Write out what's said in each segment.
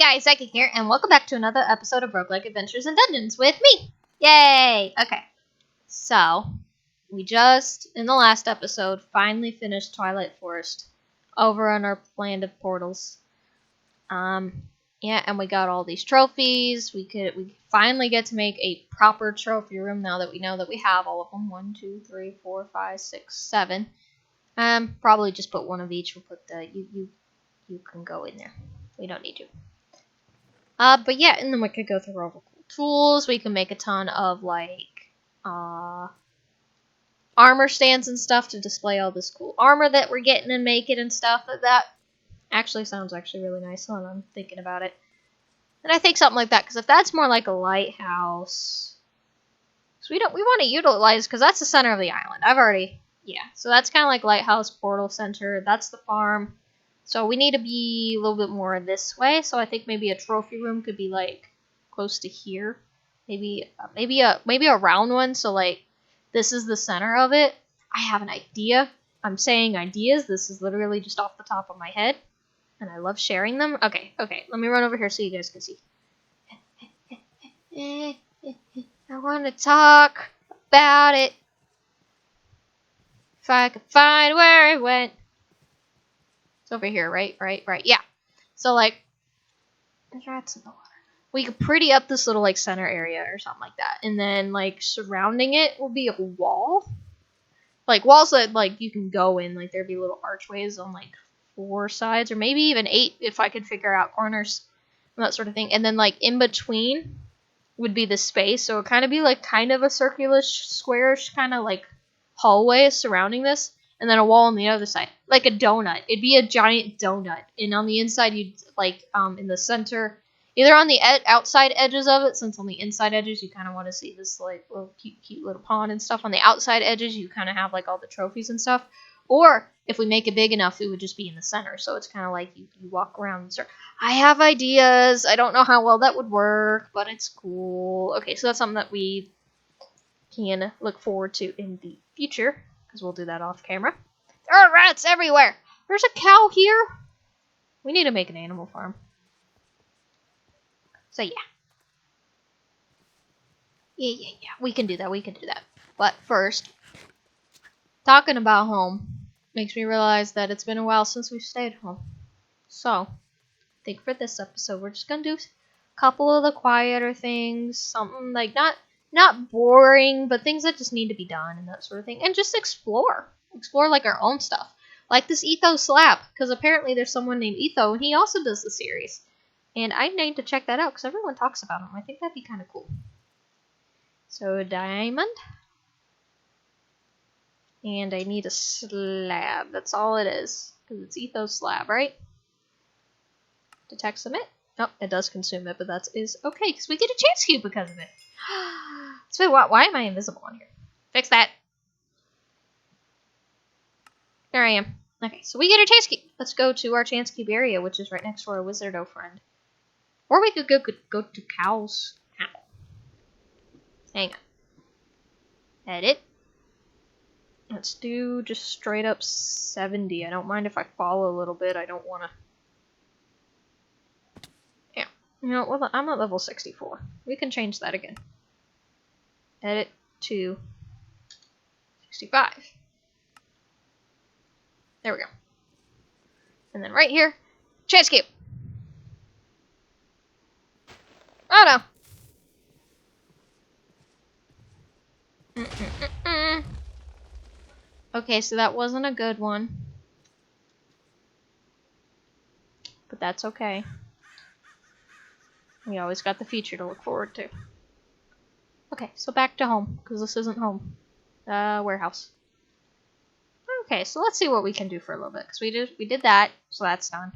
guys, Psychic here, and welcome back to another episode of Roguelike Adventures and Dungeons with me! Yay! Okay, so, we just, in the last episode, finally finished Twilight Forest over on our land of portals. Yeah, and we got all these trophies. We finally get to make a proper trophy room now that we know that we have all of them. 1, 2, 3, 4, 5, 6, 7. Probably just put one of each. We'll put the, you can go in there. We don't need to. But yeah, and then we could go through all the cool tools. We can make a ton of, like, armor stands and stuff to display all this cool armor that we're getting and making and stuff. That actually sounds really nice now that I'm thinking about it. And I think something like that, because if that's more like a lighthouse, so we want to utilize, because that's the center of the island. So that's kind of like lighthouse, portal center. That's the farm. So we need to be a little bit more this way. So I think maybe a trophy room could be like close to here. Maybe a round one. So like this is the center of it. I have an idea. I'm saying ideas. This is literally just off the top of my head, and I love sharing them. Okay. Let me run over here so you guys can see. I want to talk about it. If I could find where it went. It's over here, right? Yeah. So, like, there's rats in the water. We could pretty up this little, like, center area or something like that. And then, like, surrounding it will be a wall. Like, walls that, like, you can go in. Like, there'd be little archways on, like, 4 sides. Or maybe even 8 if I could figure out corners and that sort of thing. And then, like, in between would be the space. So it kind of be, like, kind of a circular-ish, squarish kind of, like, hallway surrounding this. And then a wall on the other side, like a donut. It'd be a giant donut, and on the inside, you'd like in the center, either on the outside edges of it, since on the inside edges you kind of want to see this like little cute little pond and stuff. On the outside edges, you kind of have like all the trophies and stuff. Or if we make it big enough, it would just be in the center. So it's kind of like you walk around and start. I have ideas. I don't know how well that would work, but it's cool. Okay, so that's something that we can look forward to in the future. Because we'll do that off camera. There are rats everywhere. There's a cow here. We need to make an animal farm. So yeah. Yeah. We can do that. But first, talking about home makes me realize that it's been a while since we've stayed home. So, I think for this episode, we're just going to do a couple of the quieter things. Something like not boring, but things that just need to be done and that sort of thing. And just explore. Explore like our own stuff. Like this Ethos Slab. Because apparently there's someone named Etho and he also does the series. And I need to check that out because everyone talks about him. I think that'd be kind of cool. So diamond. And I need a slab. That's all it is. Because it's Ethos Slab, right? Detect submit. Oh, it does consume it, but that is okay. Because we get a chance cube because of it. So why am I invisible on here? Fix that. There I am. Okay, so we get our chance cube. Let's go to our chance cube area, which is right next to our wizardo friend. Or we could go to cows. Ow. Hang on. Edit. Let's do just straight up 70. I don't mind if I fall a little bit. I don't want to. Yeah. You know, well, I'm at level 64. We can change that again. Edit to 65. There we go. And then right here, chance cube. Oh no. Okay, so that wasn't a good one. But that's okay. We always got the future to look forward to. Okay, so back to home, because this isn't home. Warehouse. Okay, so let's see what we can do for a little bit, because we did that, so that's done.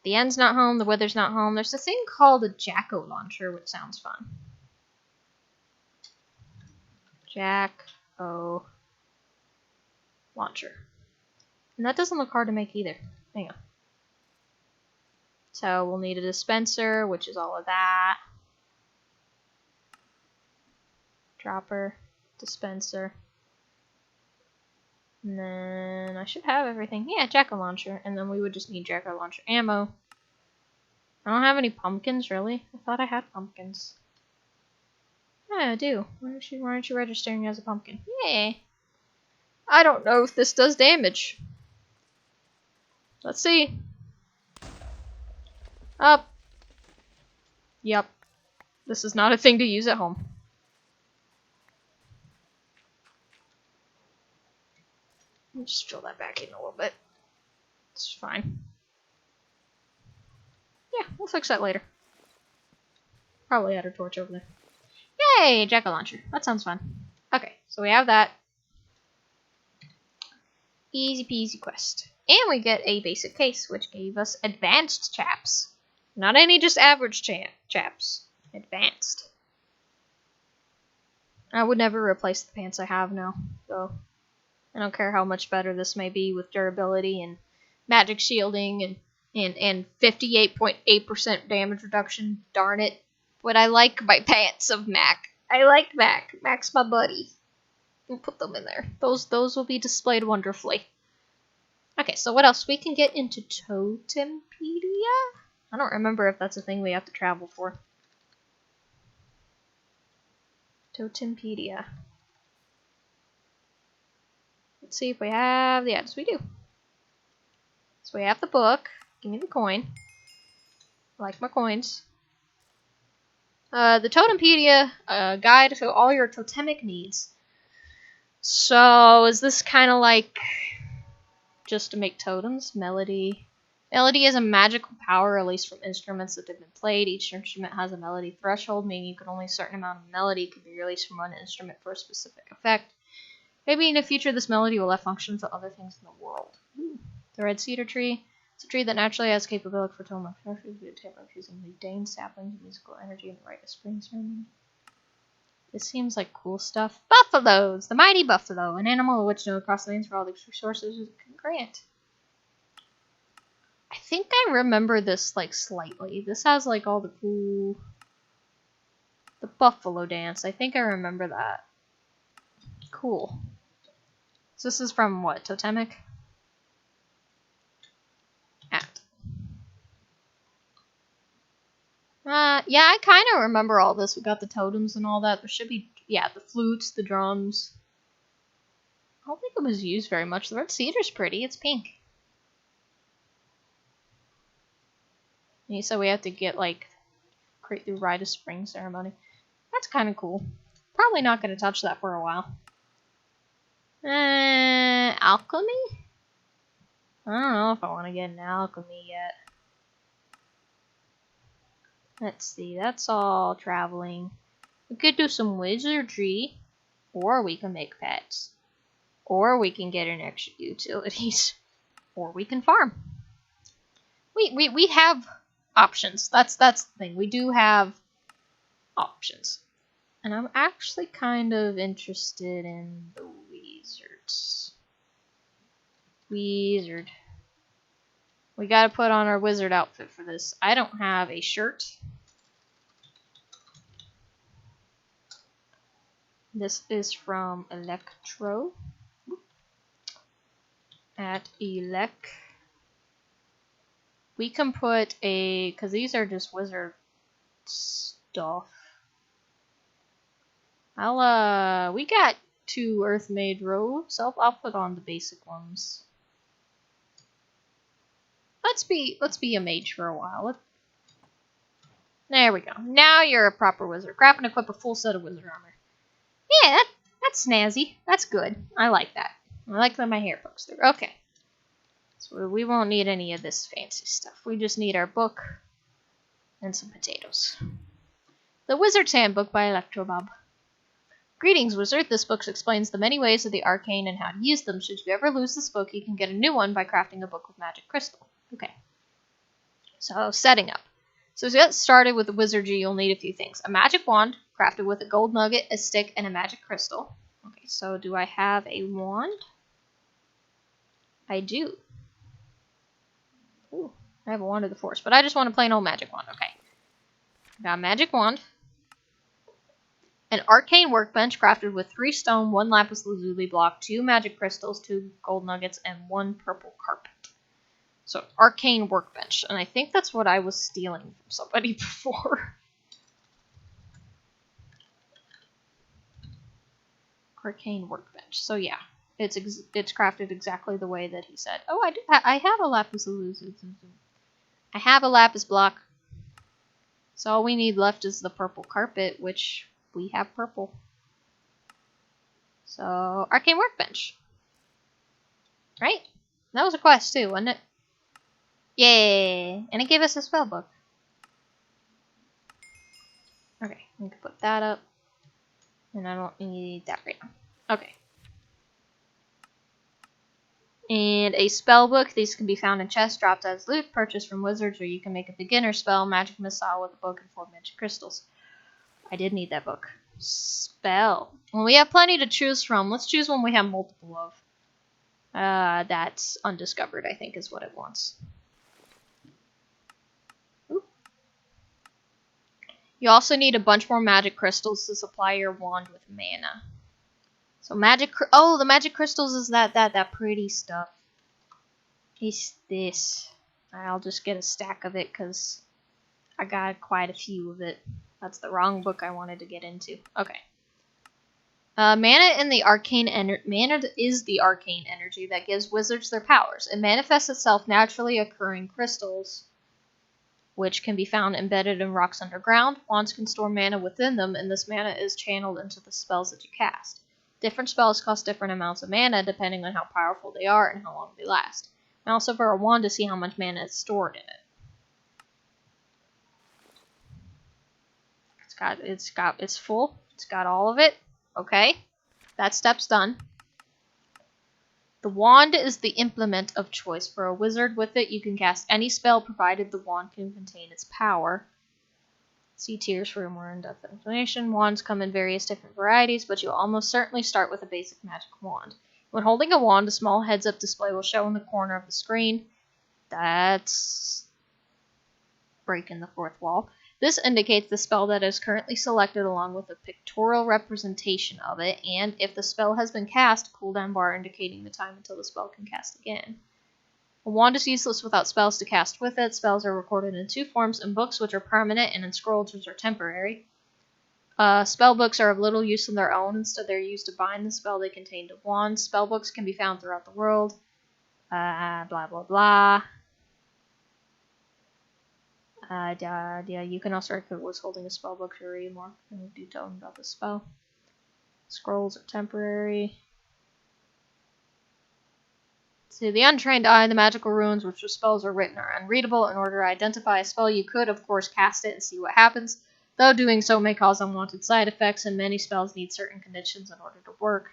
The end's not home, the wither's not home. There's a thing called a Jacko launcher, which sounds fun. Jacko launcher. And that doesn't look hard to make either. Hang on. So we'll need a dispenser, which is all of that. Dropper, dispenser. And then I should have everything. Yeah, Jacko launcher. And then we would just need Jacko launcher ammo. I don't have any pumpkins, really? I thought I had pumpkins. Yeah, I do. Why aren't you registering as a pumpkin? Yay! I don't know if this does damage. Let's see. Up. Yep. This is not a thing to use at home. Let me just fill that back in a little bit. It's fine. Yeah, we'll fix that later. Probably add a torch over there. Yay! Jack-o'-lantern. That sounds fun. Okay, so we have that. Easy peasy quest. And we get a basic case, which gave us advanced chaps. Not any just average chaps. Advanced. I would never replace the pants I have now, though. I don't care how much better this may be with durability and magic shielding and 58.8% damage reduction. Darn it. But I like my pants of Mac. I like Mac. Mac's my buddy. We'll put them in there. Those will be displayed wonderfully. Okay, so what else? We can get into Totempedia? I don't remember if that's a thing we have to travel for. Totempedia. Let's see if we have the yes, we do. So we have the book. Give me the coin. I like my coins. The Totempedia, guide to all your totemic needs. So is this kind of like just to make totems? Melody. Melody is a magical power released from instruments that have been played. Each instrument has a melody threshold, meaning you can only a certain amount of melody can be released from one instrument for a specific effect. Maybe in the future this melody will have functions for other things in the world. Ooh. The red cedar tree. It's a tree that naturally has capability for tone of using mundane saplings, musical energy, and the rite of spring ceremony. This seems like cool stuff. Buffaloes! The mighty buffalo, an animal which knows across the lands for all the resources it can grant. I think I remember this, like, slightly. This has, like, all the cool... The buffalo dance. I think I remember that. Cool. So this is from, what, Totemic? Yeah, I kind of remember all this. We got the totems and all that. There should be, yeah, the flutes, the drums. I don't think it was used very much. The red cedar's pretty. It's pink. And you said we have to get, like, create the rite of spring ceremony. That's kind of cool. Probably not going to touch that for a while. Alchemy? I don't know if I want to get into alchemy yet. Let's see, that's all traveling. We could do some wizardry, or we can make pets, or we can get an extra utilities, or we can farm. We have options. That's the thing. We do have options. And I'm actually kind of interested in the wizards. Wizard. We gotta put on our wizard outfit for this. I don't have a shirt. This is from Electro. At Elec. We can put a... because these are just wizard stuff. We got 2 Earthmade robes. I'll put on the basic ones. Let's be a mage for a while. There we go. Now you're a proper wizard. Craft and equip a full set of wizard armor. Yeah, that's snazzy. That's good. I like that. I like that my hair pokes through. Okay. So we won't need any of this fancy stuff. We just need our book and some potatoes. The Wizard's Handbook by Electrobob. Greetings, wizard. This book explains the many ways of the arcane and how to use them. Should you ever lose this book, you can get a new one by crafting a book with magic crystal. Okay. So, setting up. So to get started with the wizardry, you'll need a few things. A magic wand, crafted with a gold nugget, a stick, and a magic crystal. Okay, so do I have a wand? I do. Ooh, I have a wand of the force, but I just want a plain old magic wand. Okay. Got a magic wand. An arcane workbench crafted with 3 stone, 1 lapis lazuli block, 2 magic crystals, 2 gold nuggets, and 1 purple carpet. So, arcane workbench. And I think that's what I was stealing from somebody before. Arcane workbench. So, yeah. It's crafted exactly the way that he said. Oh, I have a lapis lazuli. I have a lapis block. So all we need left is the purple carpet, which we have purple. So, arcane workbench. Right? That was a quest too, wasn't it? Yay! And it gave us a spellbook. Okay, we can put that up. And I don't need that right now. Okay. And a spellbook. These can be found in chests dropped as loot, purchased from Wizardry. You can make a beginner spell, magic missile with a book and 4 magic crystals. I did need that book. Spell. Well, we have plenty to choose from. Let's choose one we have multiple of. That's undiscovered, I think, is what it wants. Ooh. You also need a bunch more magic crystals to supply your wand with mana. So oh, the magic crystals is that pretty stuff. It's this. I'll just get a stack of it because I got quite a few of it. That's the wrong book I wanted to get into. Okay. Mana is the arcane energy that gives wizards their powers. It manifests itself naturally occurring crystals, which can be found embedded in rocks underground. Wands can store mana within them, and this mana is channeled into the spells that you cast. Different spells cost different amounts of mana depending on how powerful they are and how long they last. And also for a wand to see how much mana is stored in it. It's full. It's got all of it. Okay. That step's done. The wand is the implement of choice. For a wizard, with it, you can cast any spell provided the wand can contain its power. See tiers for more in-depth explanation. Wands come in various different varieties, but you'll almost certainly start with a basic magic wand. When holding a wand, a small heads-up display will show in the corner of the screen. That's breaking the fourth wall. This indicates the spell that is currently selected along with a pictorial representation of it, and if the spell has been cast, a cooldown bar indicating the time until the spell can cast again. A wand is useless without spells to cast with it. Spells are recorded in 2 forms: in books, which are permanent, and in scrolls, which are temporary. Spellbooks are of little use on their own. Instead, they're used to bind the spell they contain to wands. Spellbooks can be found throughout the world. Blah, blah, blah. Yeah, you can also record what's holding a spellbook to read more detail about the spell. Scrolls are temporary. To the untrained eye, the magical runes which the spells are written are unreadable. In order to identify a spell, you could, of course, cast it and see what happens, though doing so may cause unwanted side effects, and many spells need certain conditions in order to work.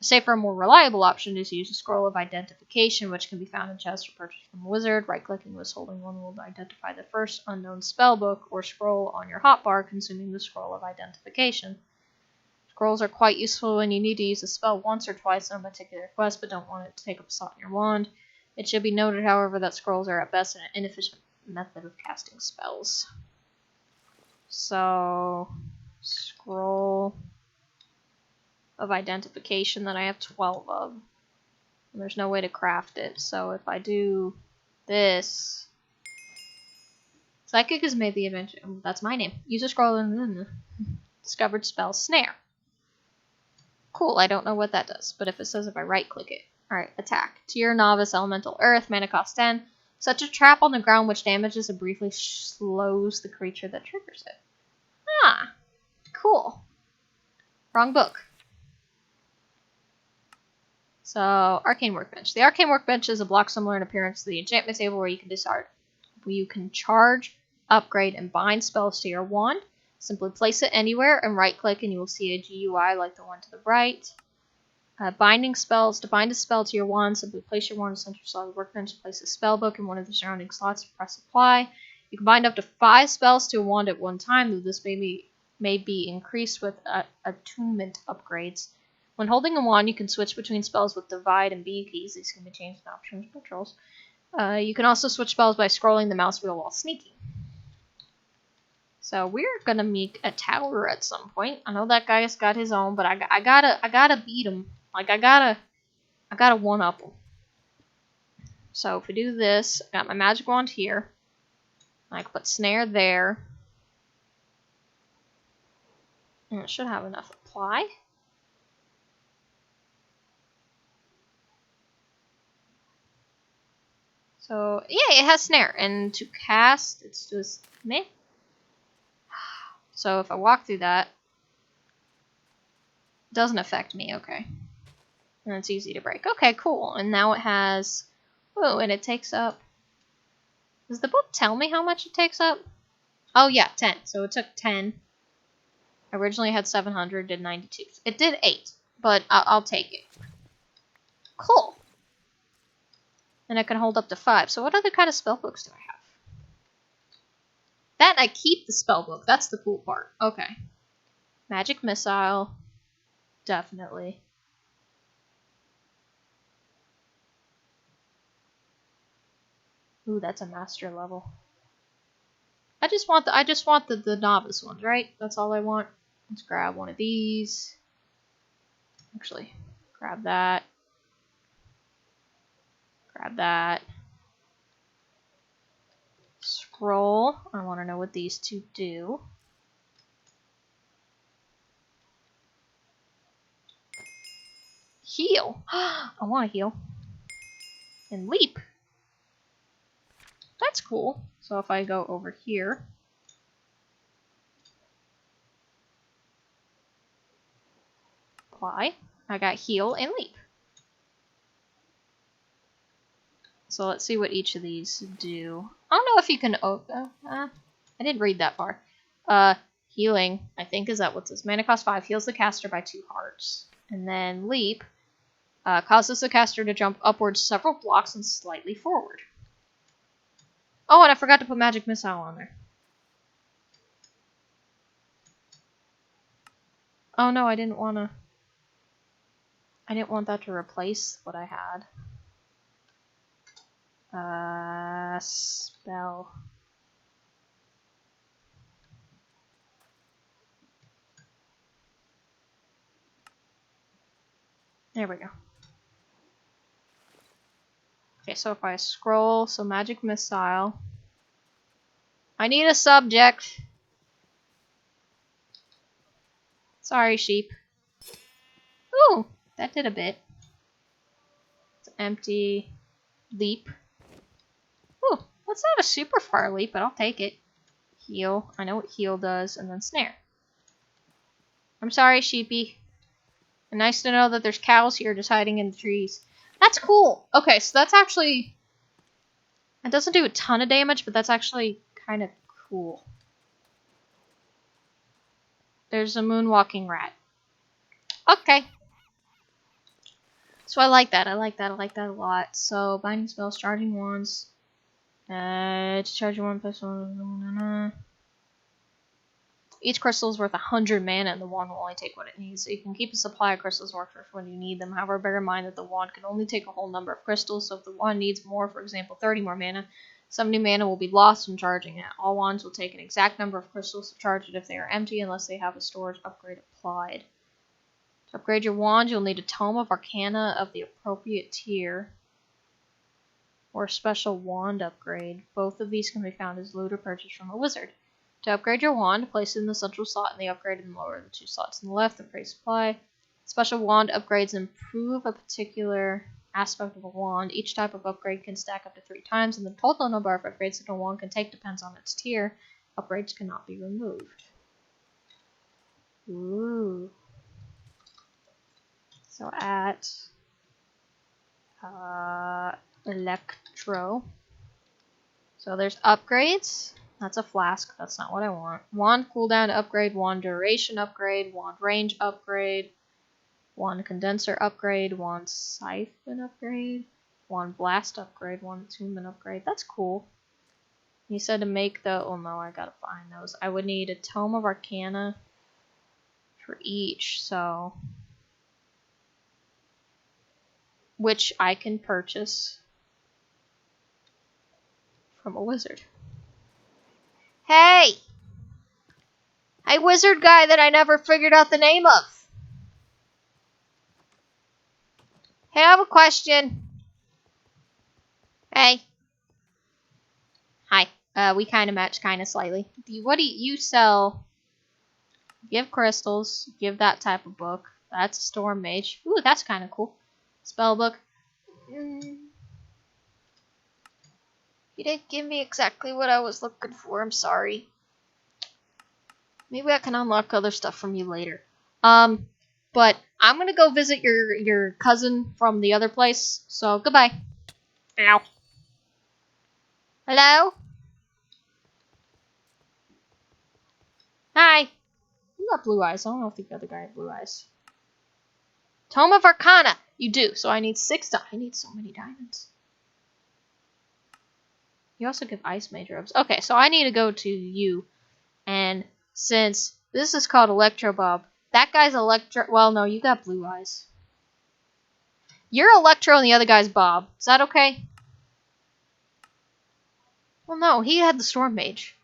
A safer and more reliable option is to use a scroll of identification, which can be found in chests or purchased from a wizard. Right-clicking with holding one will identify the first unknown spellbook or scroll on your hotbar, consuming the scroll of identification. Scrolls are quite useful when you need to use a spell once or twice on a particular quest, but don't want it to take up a slot in your wand. It should be noted, however, that scrolls are at best an inefficient method of casting spells. So, scroll of identification that I have 12 of. And there's no way to craft it, so if I do this... Psychic has made the adventure... That's my name. Use a scroll and... Discovered spell Snare. Cool, I don't know what that does, but if it says if I right-click it. Alright, attack. Tier Novice Elemental Earth, mana cost 10. Such a trap on the ground which damages and briefly slows the creature that triggers it. Ah, cool. Wrong book. So, Arcane Workbench. The Arcane Workbench is a block similar in appearance to the enchantment table where you can charge, upgrade, and bind spells to your wand. Simply place it anywhere and right-click and you will see a GUI like the one to the right. Binding spells. To bind a spell to your wand, simply place your wand in the center slot of the workbench, place a spellbook in one of the surrounding slots, and press apply. You can bind up to 5 spells to a wand at one time, though this may be increased with attunement upgrades. When holding a wand, you can switch between spells with divide and B keys. These can be changed in options and controls. You can also switch spells by scrolling the mouse wheel while sneaking. So we're gonna make a tower at some point. I know that guy's got his own, but I gotta beat him. Like I gotta one up him. So if we do this, I got my magic wand here. I can put snare there. And it should have enough apply. So, yeah, it has snare. And to cast, it's just meh. So if I walk through that, it doesn't affect me, okay. And it's easy to break. Okay, cool. And now it has... Oh, and it takes up... Does the book tell me how much it takes up? Oh, yeah, 10. So it took 10. I originally had 700, did 92. It did 8, but I'll take it. Cool. And I can hold up to 5. So what other kind of spell books do I have? That I keep the spell book. That's the cool part. Okay. Magic missile. Definitely. Ooh, that's a master level. I just want the novice ones, right? That's all I want. Let's grab one of these. Actually, grab that. Grab that. Scroll. I want to know what these two do. Heal. I want to heal. And leap. That's cool. So if I go over here. Apply. I got heal and leap. So let's see what each of these do. I don't know if you can... I didn't read that far. Healing, I think, is that what this? Mana cost 5, heals the caster by 2 hearts. And then leap causes the caster to jump upwards several blocks and slightly forward. Oh, and I forgot to put magic missile on there. Oh no, I didn't want that to replace what I had. Spell. There we go. Okay, so if I scroll, so magic missile. I need a subject. Sorry, sheep. Ooh, that did a bit. It's empty. Leap. Ooh, that's not a super far leap, but I'll take it. Heal. I know what heal does, and then snare. I'm sorry, sheepy. Nice to know that there's cows here just hiding in the trees. That's cool. Okay, so that's actually... It doesn't do a ton of damage, but that's actually kind of cool. There's a moonwalking rat. Okay. So I like that. I like that a lot. So, binding spells, charging wands. Charging one plus one. Each crystal is worth 100 mana, and the wand will only take what it needs. So you can keep a supply of crystals worth for when you need them. However, bear in mind that the wand can only take a whole number of crystals. So if the wand needs more, for example, 30 more mana, 70 mana will be lost when charging it. All wands will take an exact number of crystals to charge it if they are empty, unless they have a storage upgrade applied. To upgrade your wand, you'll need a Tome of Arcana of the appropriate tier, or a special wand upgrade. Both of these can be found as loot or purchased from a wizard. To upgrade your wand, place it in the central slot in the upgrade and lower the 2 slots on the left and press apply. Special wand upgrades improve a particular aspect of a wand. Each type of upgrade can stack up to 3 times, and the total number of upgrades that a wand can take depends on its tier. Upgrades cannot be removed. Ooh. So at Electro. So there's upgrades. That's a flask. That's not what I want. Wand cooldown upgrade, wand duration upgrade, wand range upgrade, wand condenser upgrade, wand siphon upgrade, wand blast upgrade, wand attunement upgrade. That's cool. You said to make the... Oh no, I gotta find those. I would need a Tome of Arcana for each, so... Which I can purchase from a wizard. Hey! Hey, wizard guy that I never figured out the name of. Hey, I have a question. Hey. Hi. We kind of match kind of slightly. What do you sell? Give crystals. Give that type of book. That's a storm mage. Ooh, that's kind of cool. Spellbook. You didn't give me exactly what I was looking for. I'm sorry. Maybe I can unlock other stuff from you later. But I'm gonna go visit your cousin from the other place. So goodbye. Ow. Hello? Hi. You got blue eyes. I don't know if the other guy had blue eyes. Tome of Arcana. You do. So I need 6 I need so many diamonds. You also give ice mage robes. Okay, so I need to go to you. And since this is called Electro Bob, that guy's Electro. Well, no, you got blue eyes. You're Electro and the other guy's Bob. Is that okay? Well, no, he had the Storm Mage.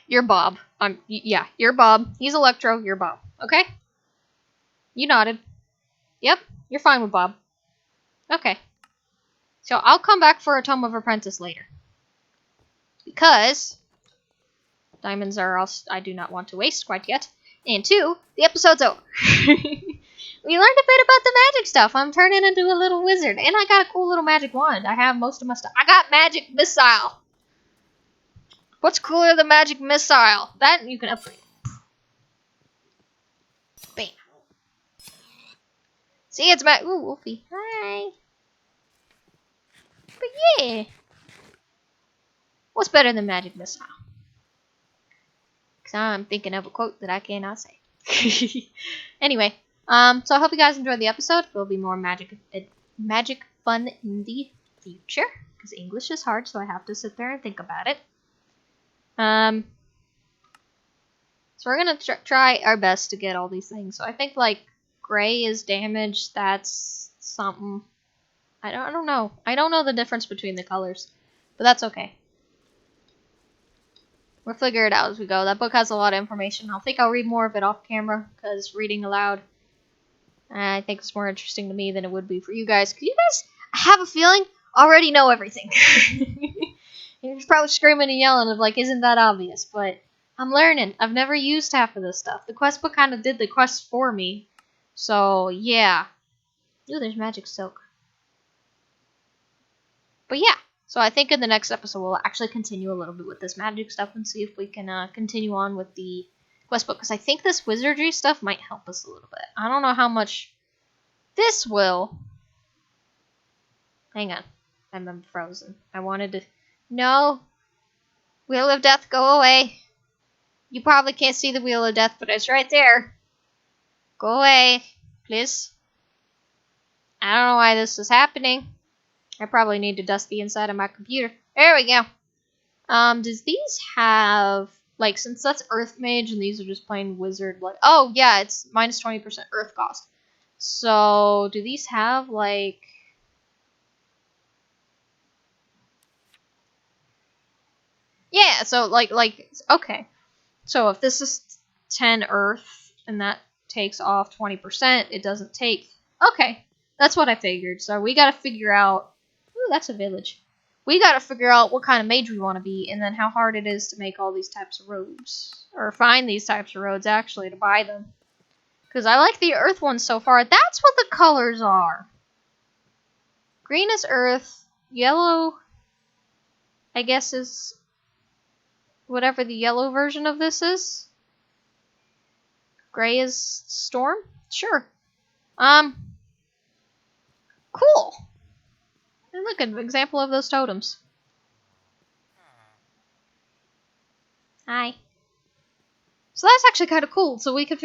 You're Bob. Yeah, you're Bob. He's Electro. You're Bob. Okay? You nodded. Yep, you're fine with Bob. Okay. So I'll come back for a Tome of Apprentice later. Because diamonds are also I do not want to waste quite yet. And 2, the episode's over. We learned a bit about the magic stuff. I'm turning into a little wizard. And I got a cool little magic wand. I have most of my stuff. I got magic missile. What's cooler than magic missile? That you can upgrade. Bam. See, it's my ooh, Wolfie. Hi. But yeah. What's better than magic missile? Because I'm thinking of a quote that I cannot say. Anyway, so I hope you guys enjoyed the episode. There'll be more magic fun in the future. Because English is hard, so I have to sit there and think about it. So we're gonna try our best to get all these things. So I think like gray is damaged. That's something. I don't know. I don't know the difference between the colors, but that's okay. We'll figure it out as we go. That book has a lot of information. I think I'll read more of it off camera because reading aloud, I think it's more interesting to me than it would be for you guys. Because you guys, I have a feeling, already know everything. You're probably screaming and yelling of like, isn't that obvious? But I'm learning. I've never used half of this stuff. The quest book kind of did the quest for me. So, yeah. Ooh, there's magic silk. But yeah. So I think in the next episode we'll actually continue a little bit with this magic stuff and see if we can continue on with the quest book. Because I think this wizardry stuff might help us a little bit. I don't know how much this will. Hang on. I'm frozen. I wanted to... No. Wheel of Death, go away. You probably can't see the Wheel of Death, but it's right there. Go away. Please. I don't know why this is happening. I probably need to dust the inside of my computer. There we go. Does these have... Like, since that's Earth Mage and these are just plain Wizard... Like, oh, yeah, it's minus 20% Earth cost. So, do these have, like... Yeah, so, like, okay. So, if this is 10 Earth, and that takes off 20%, it doesn't take... Okay, that's what I figured. So, we gotta figure out... Ooh, that's a village. We gotta figure out what kind of mage we want to be, and then how hard it is to make all these types of robes. Or find these types of robes, actually, to buy them. Because I like the Earth ones so far. That's what the colors are. Green is Earth. Yellow, I guess, is... whatever the yellow version of this is. Gray is Storm? Sure. Cool. And look, an example of those totems. Hi. So that's actually kind of cool. So we can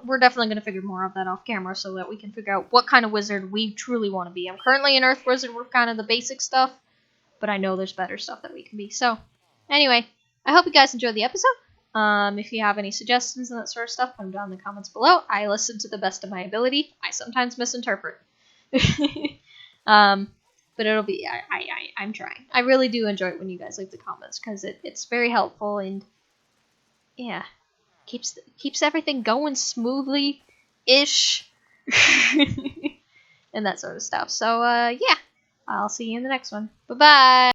we're definitely going to figure more of that off camera so that we can figure out what kind of wizard we truly want to be. I'm currently an Earth Wizard with kind of the basic stuff, but I know there's better stuff that we can be. So, anyway, I hope you guys enjoyed the episode. If you have any suggestions and that sort of stuff, put them down in the comments below. I listen to the best of my ability. I sometimes misinterpret. But it'll be, I'm trying. I really do enjoy it when you guys leave the comments because it's very helpful and, yeah, keeps everything going smoothly-ish. and that sort of stuff. So yeah, I'll see you in the next one. Bye bye.